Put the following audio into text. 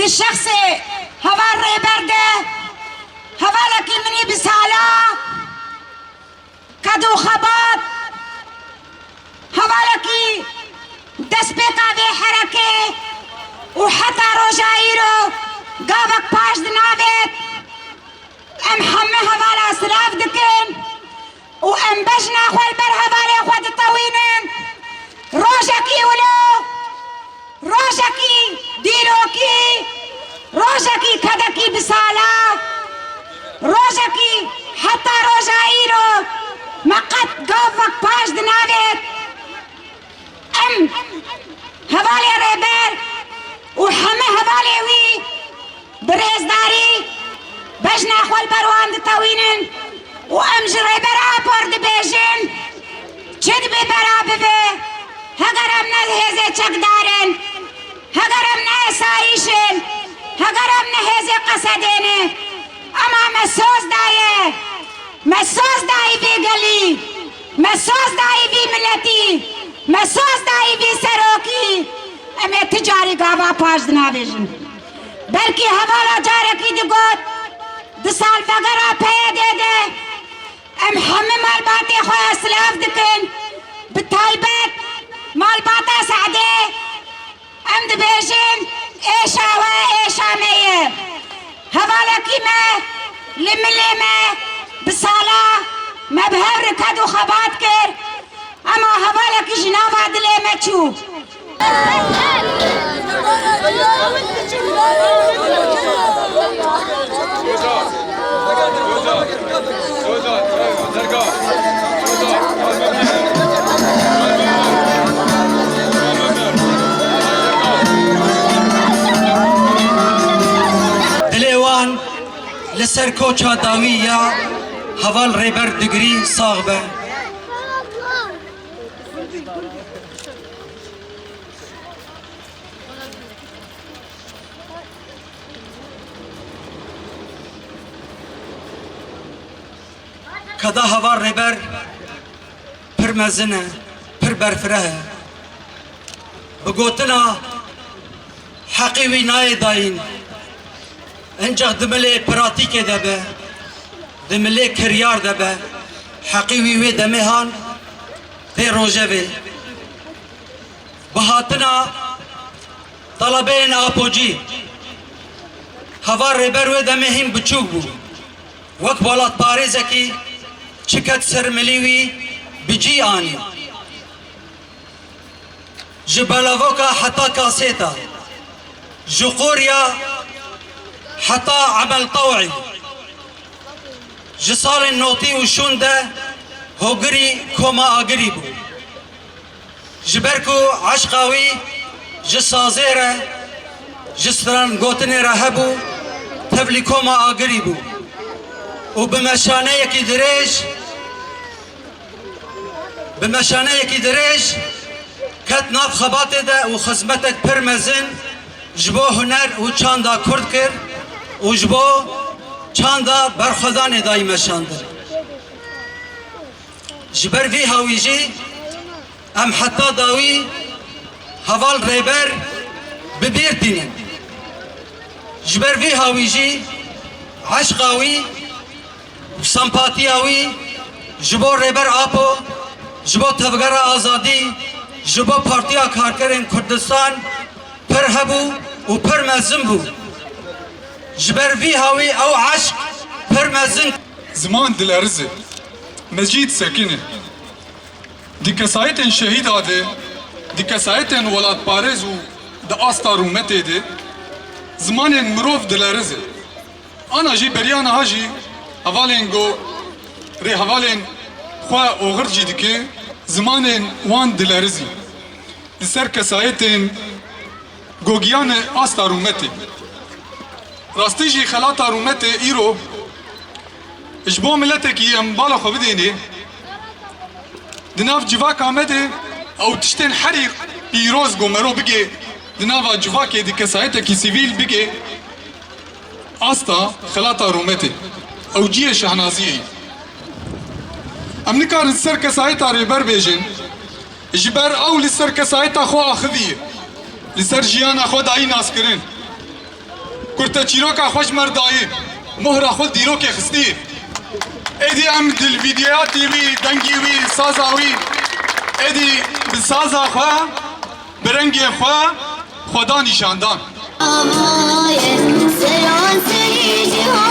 الشخصي هوال ريبرده هوالك مني بسالا كدو خبط هوالك دست بيقا بي حركة وحتى رجايرو قابك باش دنابت ام حمي هوالا سلاف دكن وام بجنا خوال بر هوالا خواد الطوينين روجكي ولو روجكي ديروكي روجكي كدكي بسالا روجكي حتى روجايرو مقت قابك باش دنابت ام هوالي ريبر وحمي هوالي وي بريزداري بجنا خوال بروان دطوينن وام جريبر آبور دبيجن چد بي برا ببه هگر ام نهزه چکدارن هگر ام نهسایشن هگر ام نهزه قصدینه اما مسوز دایی بی گلی مسوز دایی بی ملتی مسوز دایی بی سروکی امی تجاری گاوا پاش دنابیجن بلکه حوالا جارکی دگوت 2 سال بگرا پیده ده ام همه مالباتی خواه اسلاف دکن بطالبت مالباتا سعده ام دبیجن ایشا و ایشا میه حوالا کی ما لملی ما بسالا مبهر رکد و خبات کر اما حوالا کی جناب عدلی ما چو دليوان لسر كوچا داوية هوال ريبر دگري صاغبه كدا هوال ريبر پر مزنه پر برفره بگوتنا حقی وی نای داین انجا دملی پراتیک دبه دملی کریار دبه حقی وی دمه هان دی روژه وی بهاتنا طلبین آپوجی هوار ریبر وی دمه هم بچوک بو وک بالات پاریزه کی چکت سرملیوی بجی آنی جبلاوكا حتى كاسيتا جقوريا حتى عمل طوعي جصال النوتي وشوندا هوغري كوما اغريبو جبركو عشقاوي جسازيرا جستران غوتني رهبو تبلي كوما اغريبو وبمشانه يكي دريج بمشانه يكي دريج كت ناف خباته ده و خدمتك پرمزن جبو هنر و چاندا کرد کر و جبو چاندا برخدان دای مشاندر جبر وی هاویجی ام حتی داوی هوال ریبر ببیر دینن جبر وی هاویجی عشقاوی و سمپاتیاوی جبو ریبر آپو جبو تفگر آزادی Jiba Partiya Karkerên Kurdistan pir hebû û pir mezin bû. Ji ber vî hawî ew eşk pir mezin. Ziman dileriz e. Mecid sekin e. Di kesayetên şehîda de, di kesayetên welatparêz û di asta rûmetê de, zimanên mirov dileriz e. Ana jî beriya niha jî hevalên got, rê hevalên xwe oxir jî dike, zimanên wan dileriz e. Li ser kesayetên gogiyan e asta rûmetê. Rastî jî xelata rûmetê îro ji bo milletekî em bala xwe bidêne, di nav civaka me de ew tiştên herî pîroz gomero bige, di nava civakê di kesayetekî sivîl bige, asta xelata rûmetê. Ew ciyê şehnaziyê ye. Em nikarin ser kesayeta rêber bêjin, ji ber ew li ser kesayeta xwe axiviye, li ser jiyana xwe dayî naskirin. Kurte çîroka xwe ji merdayê, mohra xwe dîrokê xistiye. Êdî em dil vîdyoyatê wî, dengê wî, saza wî, êdî bi saza xwe, bi rengê xwe, xweda nîşandan. Seran seri cihan